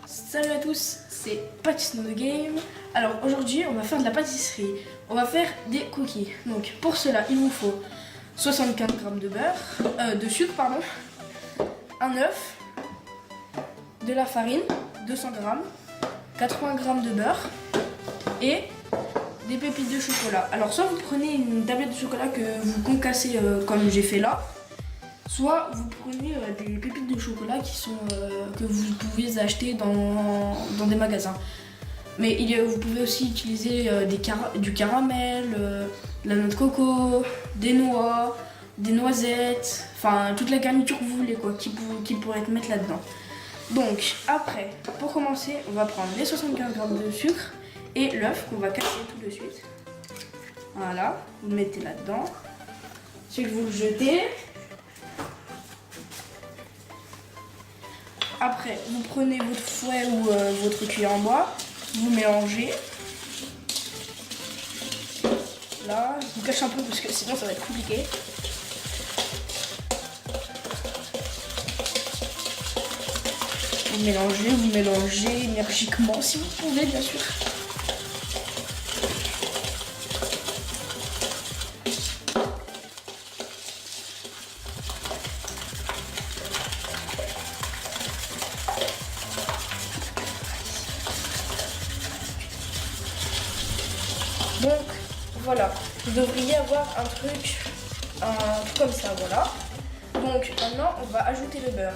Salut à tous, c'est Pâtisserie The Game. Alors aujourd'hui on va faire de la pâtisserie. On va faire des cookies. Donc pour cela il vous faut 75 g de beurre, de sucre pardon, un œuf, de la farine, 200 g, 80 g de beurre et des pépites de chocolat. Alors soit vous prenez une tablette de chocolat que vous concassez comme j'ai fait là, soit vous prenez des pépites de chocolat qui sont, que vous pouvez acheter dans des magasins. Mais vous pouvez aussi utiliser du caramel, de la noix de coco, des noix, des noisettes, enfin toute la garniture que vous voulez quoi, qui pourrait être mettre là-dedans. Donc après, pour commencer, on va prendre les 75 g de sucre et l'œuf qu'on va casser tout de suite. Voilà, vous le mettez là-dedans. Ensuite vous le jetez. Après, vous prenez votre fouet ou votre cuillère en bois, vous mélangez. Là, je vous cache un peu parce que sinon ça va être compliqué. Vous mélangez énergiquement si vous pouvez, bien sûr. Donc voilà, vous devriez avoir un truc comme ça, voilà. Donc maintenant on va ajouter le beurre.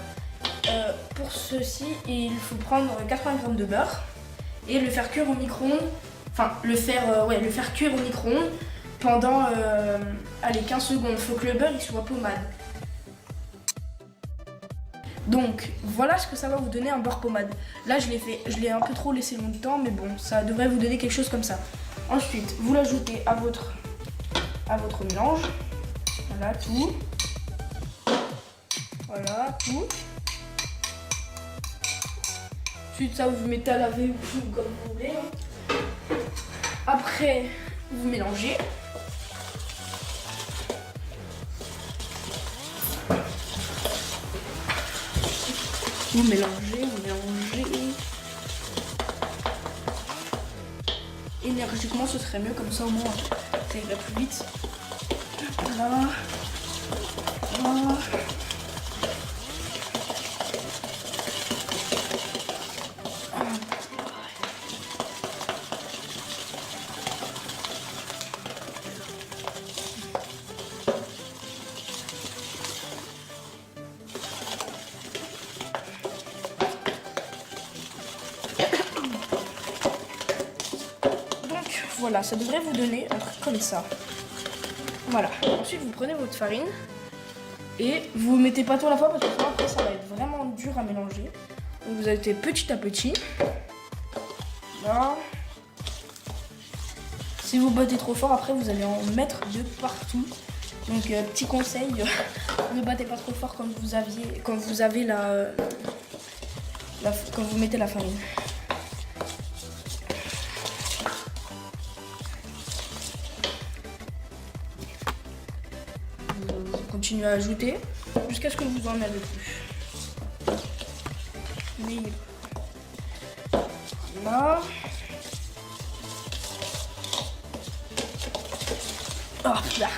Pour ceci, il faut prendre 80 g de beurre et le faire cuire au micro-ondes. Enfin, le faire cuire au micro-ondes pendant allez, 15 secondes. Il faut que le beurre il soit pommade. Donc voilà ce que ça va vous donner, un beurre pommade. Là je l'ai un peu trop laissé longtemps, mais bon, ça devrait vous donner quelque chose comme ça. Ensuite, vous l'ajoutez à votre mélange. Voilà, tout. Voilà, tout. Ensuite, ça, vous mettez à laver ou comme vous voulez. Après, vous mélangez. Vous mélangez. Énergiquement, ce serait mieux, comme ça au moins ça ira plus vite. Voilà. Voilà. Voilà, ça devrait vous donner un truc comme ça. Voilà. Ensuite, vous prenez votre farine et vous mettez pas tout à la fois parce que sinon après ça va être vraiment dur à mélanger. Donc vous ajoutez petit à petit. Là. Si vous battez trop fort, après vous allez en mettre de partout. Donc petit conseil, ne battez pas trop fort quand vous mettez la farine. Continuez à ajouter jusqu'à ce que vous en avez plus. Là. Oh, là.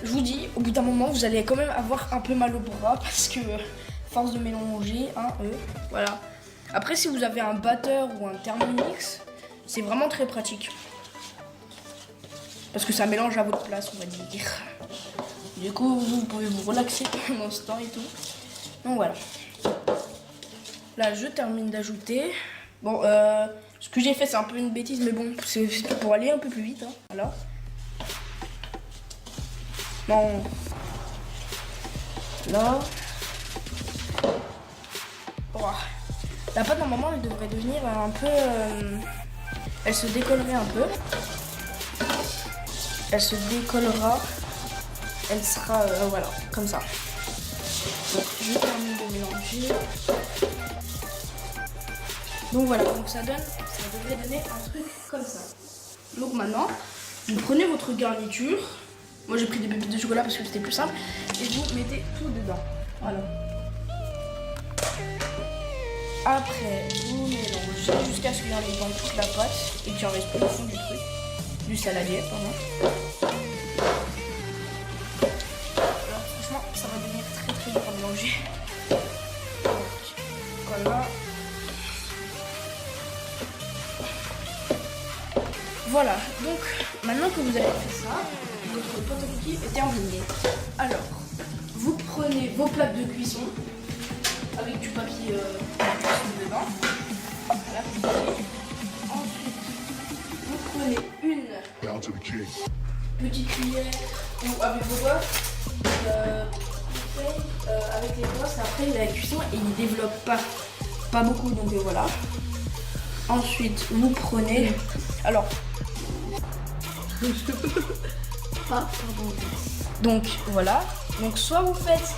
Je vous dis, au bout d'un moment, vous allez quand même avoir un peu mal au bras parce que force de mélanger, voilà. Après, si vous avez un batteur ou un Thermomix, c'est vraiment très pratique. Parce que ça mélange à votre place, on va dire. Du coup, vous pouvez vous relaxer pendant ce temps et tout. Donc voilà. Là, je termine d'ajouter. Bon, ce que j'ai fait, c'est un peu une bêtise, mais bon, c'est pour aller un peu plus vite. Voilà. Bon. Là. Oh. La pâte, normalement, elle devrait devenir un peu... elle se décollerait un peu. Elle se décollera. Elle sera, voilà, comme ça. Donc, je termine de mélanger. Donc voilà, donc ça devrait donner un truc comme ça. Donc maintenant, vous prenez votre garniture. Moi j'ai pris des pépites de chocolat parce que c'était plus simple. Et vous mettez tout dedans. Voilà. Après, vous mélangez jusqu'à ce qu'il y en ait dans toute la pâte et qu'il en reste plus au fond du truc. Du saladier, pardon. Alors, franchement, ça va devenir très très dur à mélanger. Donc, voilà. Voilà, donc maintenant que vous avez fait ça, votre pâte à cookies est terminée. Alors, vous prenez vos plaques de cuisson avec du papier dedans. Voilà, vous mettez. Ensuite, vous prenez une petite cuillère ou avec vos doigts. Avec les doigts, après la cuisson et il développe pas beaucoup, donc voilà. Ensuite, vous prenez. Alors. Pardon. Donc voilà. Donc soit vous faites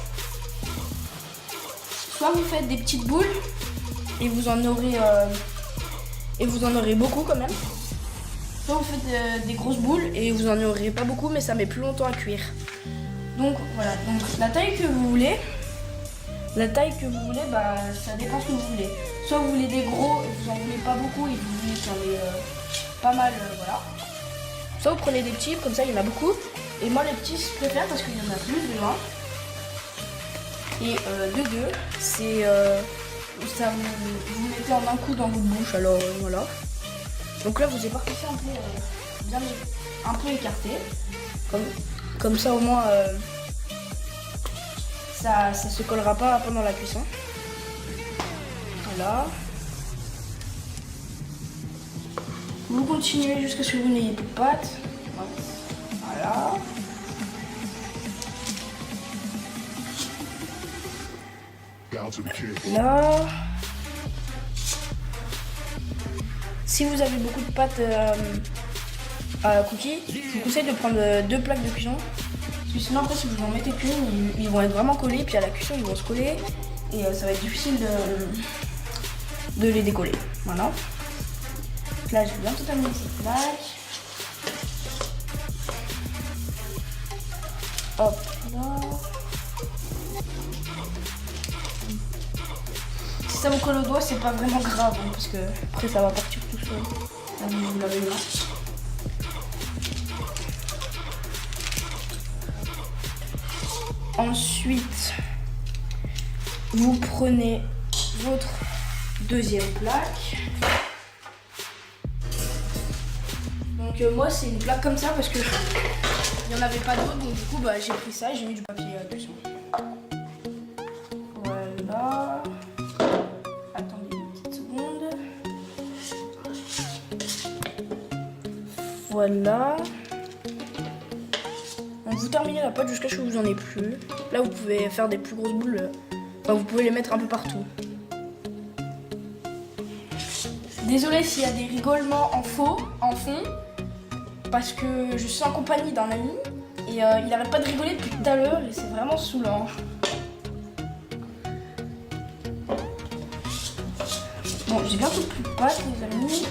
des petites boules et vous en aurez beaucoup quand même. Soit vous faites des grosses boules et vous en aurez pas beaucoup, mais ça met plus longtemps à cuire. Donc voilà. Donc la taille que vous voulez, bah ça dépend ce que vous voulez. Soit vous voulez des gros et vous en voulez pas beaucoup et vous voulez qu'il y en ait pas mal, voilà. Soit vous prenez des petits, comme ça il y en a beaucoup. Et moi les petits je préfère parce qu'il y en a plus de loin. Et de deux, c'est ça vous mettez en un coup dans votre bouche, alors voilà. Donc là vous éparpissez un peu écarté. Comme ça au moins ça se collera pas pendant la cuisson. Voilà. Vous continuez jusqu'à ce que vous n'ayez plus de pâte. Voilà. Là. Si vous avez beaucoup de pâte à cookies, je vous conseille de prendre 2 plaques de cuisson. Parce que sinon après si vous en mettez qu'une, ils vont être vraiment collés, puis à la cuisson ils vont se coller et ça va être difficile de les décoller. Voilà. Là, je vais bientôt terminer cette plaque. Hop là. Si ça vous colle au doigt, c'est pas vraiment grave, hein, parce que après ça va partir tout seul. Là, vous l'avez là. Ensuite, vous prenez votre deuxième plaque. Donc moi c'est une plaque comme ça parce que il n'y en avait pas d'autres, donc du coup bah, j'ai pris ça et j'ai mis du papier dessus. Voilà. Attendez une petite seconde. Voilà. Donc vous terminez la pâte jusqu'à ce que vous en ayez plus. Là vous pouvez faire des plus grosses boules. Enfin vous pouvez les mettre un peu partout. Désolée s'il y a des rigolements en fond. Parce que je suis en compagnie d'un ami et il n'arrête pas de rigoler depuis tout à l'heure et c'est vraiment saoulant. Bon, j'ai bientôt plus de pâte, les amis.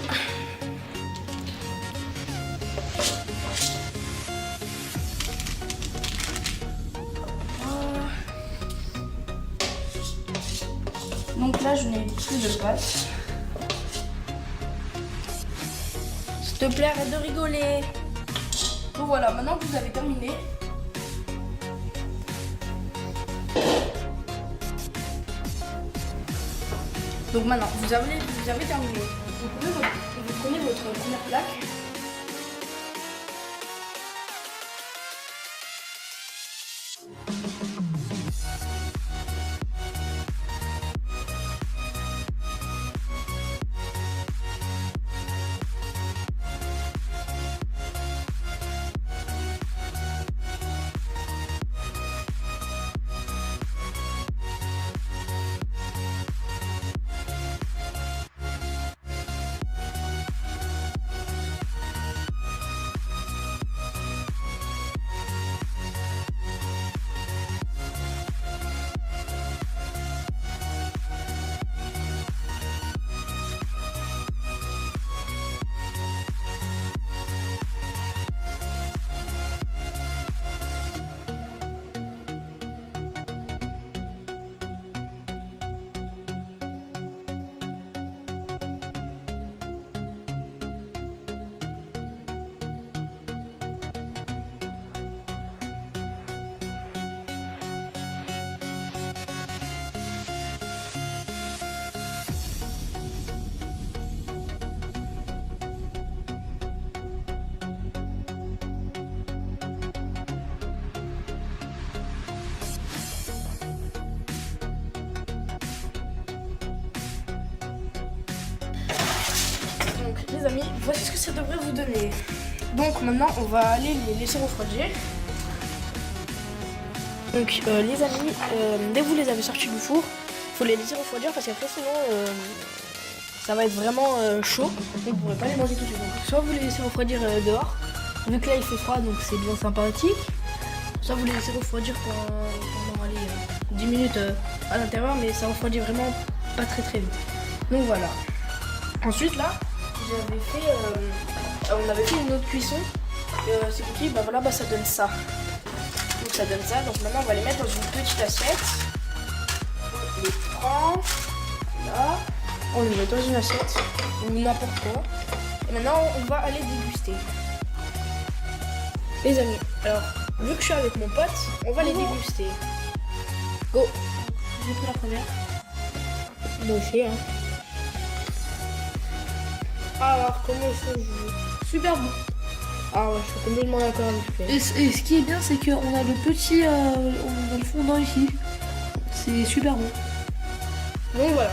Donc là, je n'ai plus de pâte. S'il te plaît, arrête de rigoler. Bon voilà, maintenant que vous avez terminé. Donc maintenant, vous avez terminé. Vous prenez votre première plaque. les amis, voici ce que ça devrait vous donner. Donc maintenant on va aller les laisser refroidir. Donc les amis, dès que vous les avez sortis du four, il faut les laisser refroidir parce qu'après sinon ça va être vraiment chaud. Donc vous ne pourrez pas les manger tout de suite. Donc, soit vous les laissez refroidir dehors, vu que là il fait froid donc c'est bien sympathique. Soit vous les laissez refroidir pendant allez, 10 minutes à l'intérieur, mais ça refroidit vraiment pas très vite. Donc voilà. Ensuite là, on avait fait une autre cuisson. Ces cookies, bah voilà, bah ça donne ça. Donc ça donne ça. Donc maintenant on va les mettre dans une petite assiette. On les prend. Là. On les met dans une assiette ou n'importe quoi. Et maintenant on va aller déguster. Les amis, alors vu que je suis avec mon pote, on va les déguster. Go. J'ai pris la première. Moi aussi, hein. Alors, comment ça joue? Super bon. Ah ouais, je suis complètement d'accord avec toi. Et ce qui est bien, c'est qu'on a le petit on a le fondant ici. C'est super bon. Donc voilà.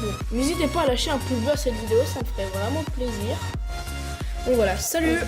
Bon, n'hésitez pas à lâcher un pouce bleu à cette vidéo, ça me ferait vraiment plaisir. Donc voilà, salut!